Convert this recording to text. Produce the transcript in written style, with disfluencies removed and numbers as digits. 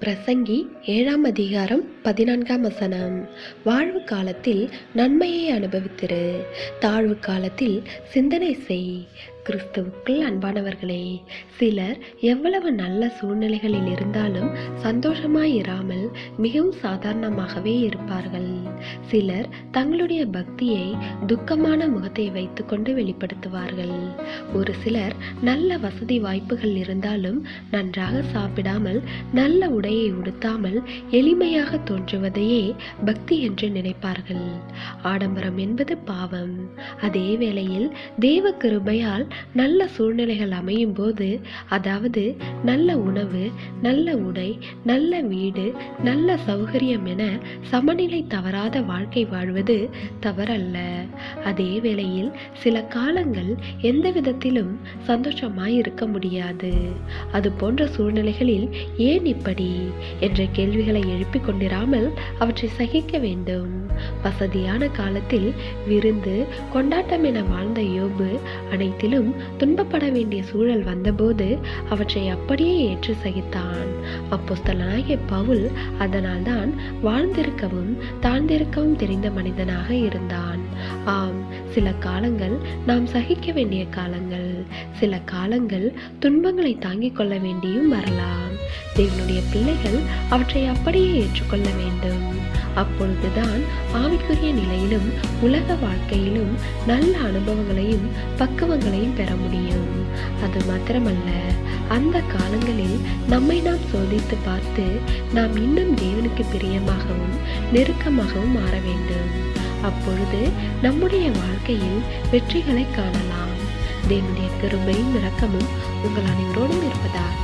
பிரசங்கி 7ஆம் அதிகாரம் 14ஆம் வசனம். வாழ்வு காலத்தில் நன்மையை அனுபவித்திரு, தாழ்வு காலத்தில் சிந்தனை செய். கிறிஸ்துவுக்குள் அன்பானவர்களே, சிலர் எவ்வளவு நல்ல சூழ்நிலைகளில் இருந்தாலும் சந்தோஷமாயிராமல் மிகவும் சாதாரணமாகவே இருப்பார்கள். சிலர் தங்களுடைய பக்தியை துக்கமான முகத்தை வைத்துக்கொண்டு வெளிப்படுத்துவார்கள். ஒரு சிலர் நல்ல வசதி வாய்ப்புகள் இருந்தாலும் நன்றாக சாப்பிடாமல் நல்ல உடையை உடுத்தாமல் எளிமையாக தோன்றுவதையே பக்தி என்று நினைப்பார்கள். ஆடம்பரம் என்பது பாவம். அதே வேளையில் தேவ கிருபையால் நல்ல சூழ்நிலைகள் அமையும் போது, அதாவது நல்ல உணவு, நல்ல உடை, நல்ல வீடு, நல்ல சௌகரியம் என சமநிலை தவறாத வாழ்க்கை வாழ்வது தவறல்ல. அதே வேளையில் சில காலங்கள் எந்த விதத்திலும் சந்தோஷமாய் இருக்க முடியாது. அது போன்ற சூழ்நிலைகளில் ஏன் இப்படி என்ற கேள்விகளை எழுப்பிக் கொண்டிராமல் அவற்றை சகிக்க வேண்டும். வசதியான காலத்தில் விருந்து கொண்டாட்டம் என வாழ்ந்த யோபு அனைத்திலும் துன்பப்பட வேண்டிய சூழல் வந்தபோது அவற்றை அப்படியே ஏற்று சகித்தான். அப்போஸ்தலனாகிய பவுல் அதனால் தான் வாழ்ந்திருக்கவும் தாழ்ந்திருக்கவும் தெரிந்த மனிதனாக இருந்தான். ஆம், சில காலங்கள் நாம் சகிக்க வேண்டிய காலங்கள், சில காலங்கள் துன்பங்களை தாங்கிக் கொள்ள வேண்டியும் வரலாம். தேவனுடைய பிள்ளைகள் அவற்றை அப்படியே ஏற்றுக்கொள்ள வேண்டும். அப்பொழுதுதான் ஆவிக்குரிய நிலையிலும் உலக வாழ்க்கையிலும் நல்ல அனுபவங்களையும் பக்குவங்களையும் பெற முடியும். அது மாத்திரமல்ல, அந்த காலங்களில் நம்மை நாம் சோதித்து பார்த்து நாம் இன்னும் தேவனுக்கு பிரியமாகவும் நெருக்கமாகவும் மாற வேண்டும். அப்பொழுது நம்முடைய வாழ்க்கையில் வெற்றிகளை காணலாம். தேவனுடைய கிருபையும் இரக்கமும் உங்கள் அனைவரோடும் இருப்பதாக.